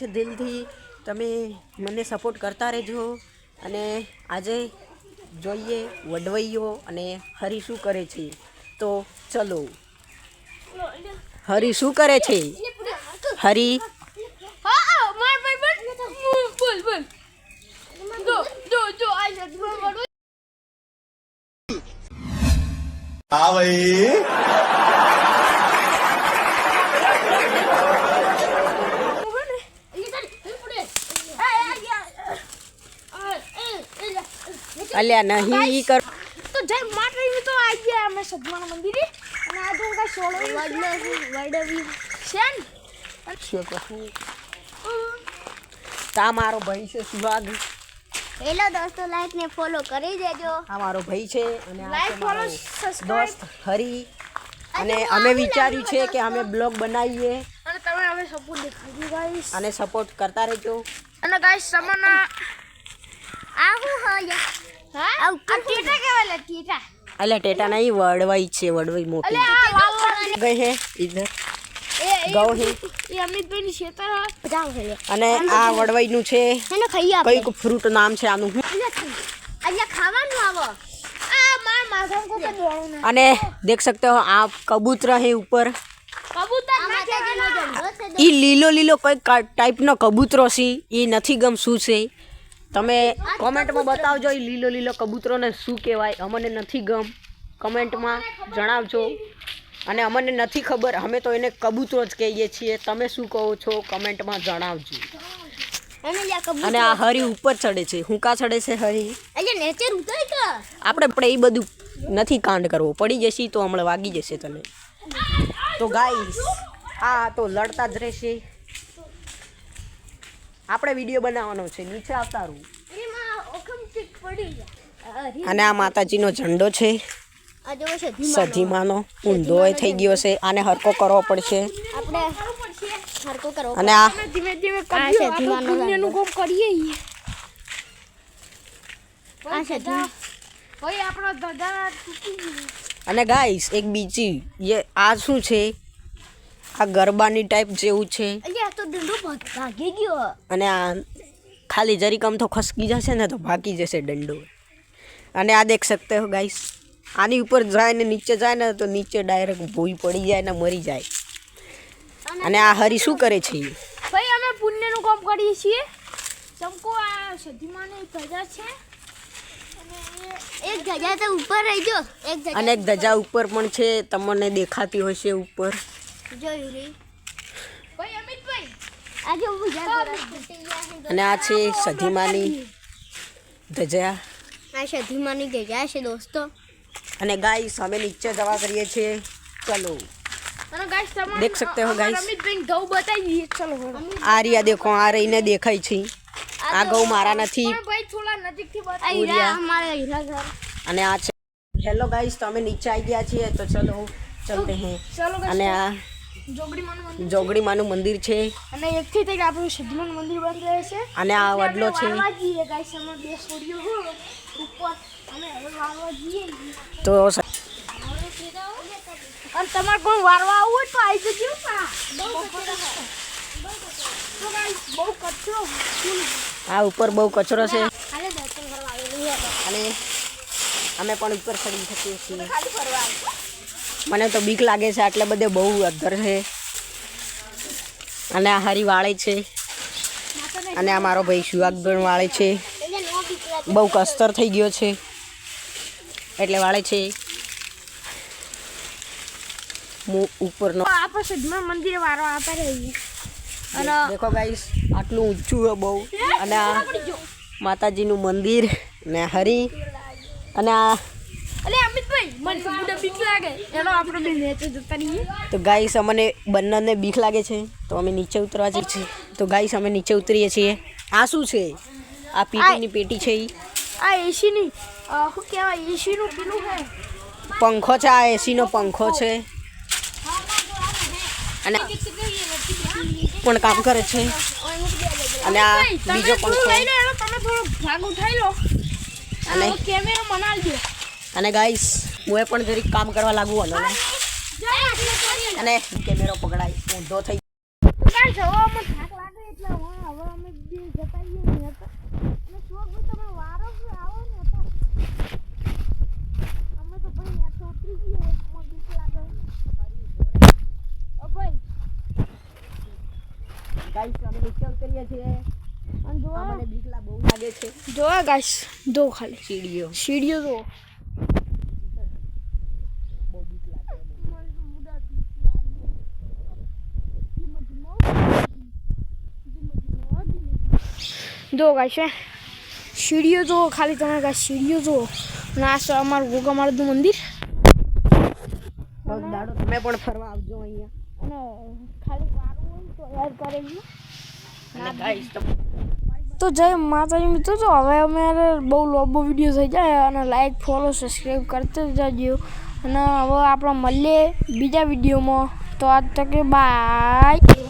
દિલથી તમે મને સપોર્ટ કરતા રહેજો અને આજે જોઈએ વડવૈયો અને હરી શું કરે છે તો ચલો હરી શું કરે છે હરી हाँ भाई અલ્યા નહીં કર તો જય માતાજી તો આ ગયા અમે સદમાના મંદિરે અને આ તો કા સોળો વડવી શેન તા મારો ભાઈ છે સુહાગ હેલો દોસ્તો લાઈક ને ફોલો કરી દેજો આ મારો ભાઈ છે અને આ લાઈક છે ફોલો મારો સબસ્ક્રાઇબ દોસ્ત હરી અને અમે વિચાર્યું છે કે અમે બ્લોગ બનાવીએ અને તમે હવે સપોર્ટ દેખાડી ગાઈસ અને સપોર્ટ કરતા રહેજો અને ગાઈસ તમને આ હું હોય હા આ ટીટા કેવાલે ટીટા અલ્યા ટેટા નહીં વડવાઈ છે વડવાઈ મોટી અલે આ લાલ ગઈ હે ઇધર એ ગૌ હે એ અમિતભાઈ ની ખેતર જાવ છે અને આ વડવાઈનું છે એને ખાઈ આપે કઈક ફ્રૂટ નામ છે આનું અહીંયા ખાવાનું આવો આ માર માથા કો કે દોણું ના અને દેખ सकते हो आप कबूतर है ऊपर કબૂતર ના માતાજીનો કહેવાના ઝંડો છે ઈ લીલો લીલો કઈ ટાઈપનો કબૂતરો છે એ નથી ગમ શું છે તમે કોમેન્ટમાં બતાવજો એ લીલો લીલો કબૂતરોને શું કહેવાય અમને નથી ગમ કમેન્ટમાં જણાવજો અને અમને નથી ખબર અમે તો એને કબૂતરો જ કહીએ છીએ તમે શું કહો છો કમેન્ટમાં જણાવજો એને લ્યા કબૂતર અને આ હરી ઉપર ચડે છે હું કા ચડે છે હરી અહીંયા નેચર ઉતરી કે આપણે એ બધું નથી કાંડ કરવો પડી જશે તો હમણાં વાગી જશે તને તો ગાઈસ આ તો લડતા જ રહેશે આપણે વિડીયો બનાવવાનો છે નીચે આવતા રહું એમાં ઓખમ ચીક પડી જાય અને આ માતાજીનો ઝંડો છે આ જો છે સધીમાનો ઊંધો થઈ ગયો છે આને હરકો કરવો પડશે આપણે હરકો કરો અને આ ધીમે ધીમે આ છે ધીમાનો પુણ્યનું કામ કરીએ આ છે ભાઈ આપણો ધજા તૂટી ગયો અને ગાઈસ એક બીજી આ શું છે આ ગરબાની ટાઈપ જેવું છે અહીંયા તો દંડો ભાગી ગયો અને આ ખાલી જરીકમ તો ખસકી જશે ને તો ભાગી જશે દંડો અને આ દેખ सकते हो ગાઈસ આની ઉપર જાય ને નીચે જાય ને તો નીચે ડાયરેક્ટ ભૂઈ પડી જાય ને મરી જાય અને આ હરી શું કરે છે ભાઈ અમે પુણ્યનું કામ કરીએ છીએ ચમકો આ સધીમાની ધજા છે એક ધજા તો ઉપર રહી ગયો એક ધજા અને એક ધજા ઉપર પણ છે તમને દેખાતી હશે ઉપર જોયું રે ભાઈ અમિતભાઈ આજે હું જા અને આ છે સધીમાની ધજા આ છે ધીમાની ધજા છે દોસ્તો અને ગાઈસ અમે નીચે જવા કરીએ છીએ ચલો અને ગાઈસ તમને દેખ सकते हो guys. અમિતભાઈ ઘઉં બતાવી દઈએ ચલો હેડો. આ રહ્યા દેખો આ રહીને દેખાય છે આ ઘઉં મારા નથી પણ ભાઈ થોડા નજીકથી આ બતાવી હીરા અમારા હીરા ઘર અને આ છે હેલો ગાઈસ તો અમે નીચે આવી ગયા છીએ તો ચલો ચલતે હે ચલો ગાઈસ અને આ જોગડીમાનું મંદિર જોગડીમાનું મંદિર છે અને એકથી તક આપણું સધીમાનું મંદિર બની રહે છે અને આ વડલો છે વાળવા જઈએ ગાઈસ અમે બે છોડીઓ હો ઉપર અમે હવે વાળવા જઈએ તો અને તમારે કોઈ વારવા આવવું હોય તો આવી જજો તો ગાઈસ બહુ કચરો આ ઉપર બહુ કચરો છે હાલે દર્શન કરવા આવેલી અને અમે પણ ઉપર ચડી શકીએ છીએ ખાલી ફરવા મને તો બીક લાગે છે આટલે બધે બહુ અધર છે અને આ હરી વાળે છે અને આ મારો ભાઈ સુહાગ પણ વાળે છે એટલે નો બીકલા બહુ કસ્તર થઈ ગયો છે એટલે વાળે છે ઉપરનો આપણે સધીમાન મંદિરે વારવા આવતા રહીએ અને દેખો ગાઈસ આટલું ઊંચું છે બહુ અને આ માતાજીનું મંદિર ને હરી અને આ અલે અમિતભાઈ મને તો બુડા બીક લાગે એનો આપણે બે નેચે જતા રહીએ તો ગાઈસ અમને બંનેને બીક લાગે છે તો અમે નીચે ઉતરવા જઈએ છીએ તો ગાઈસ અમે નીચે ઉતરીએ છીએ આ શું છે આ પીટીની પેટી છે ઈ આ એસીની શું કહેવાય એસીનું પેલું છે પંખો છે આ એસીનો પંખો છે અને પણ કામ કરે છે અને આ બીજો પંખો લઈ લો એનો તમે થોડો ભાગ ઉઠાઈ લો અને અને કેમેરો મનાલ દો અને ગાઈસ હું પણ જરીક કામ કરવા લાગુ અને કેમેરો પકડાય ઊંધો થઈ ગાઈસ હવે મને થાક લાગે એટલે હું હવે અમે બે જતા રહીએ ને હતા અને શોખ તમે વારો આવો ને હતા અમે તો ભાઈ યાર તો ઉતરી ગયો મને બીક લાગે ઓ ભાઈ ગાઈસ અમે નીચે ઉતરીએ છીએ અને જો મને બીક બહુ લાગે છે જો ગાઈસ જો ખાલી સીડીઓ સીડીઓ જો બહુ બીક લાગે જો ગાઈસ સીડીઓ જો ખાલી તમે ગાઈસ સીડીઓ જો ના છે અમારું ગોગામાળનું મંદિર દાડો તમે પણ ફરવા આવજો અહીંયા અને ખાલી વારું હોય તો યાદ કરેલું અને ગાઈસ તો જય માતાજી મિત્રો તો હવે અમે બહુ લાંબો વિડીયો થઈ જાય અને લાઈક ફોલો સબસ્ક્રાઈબ કરતા જજો અને હવે આપણે મળીએ બીજા વિડીયોમાં તો આજ તક બાય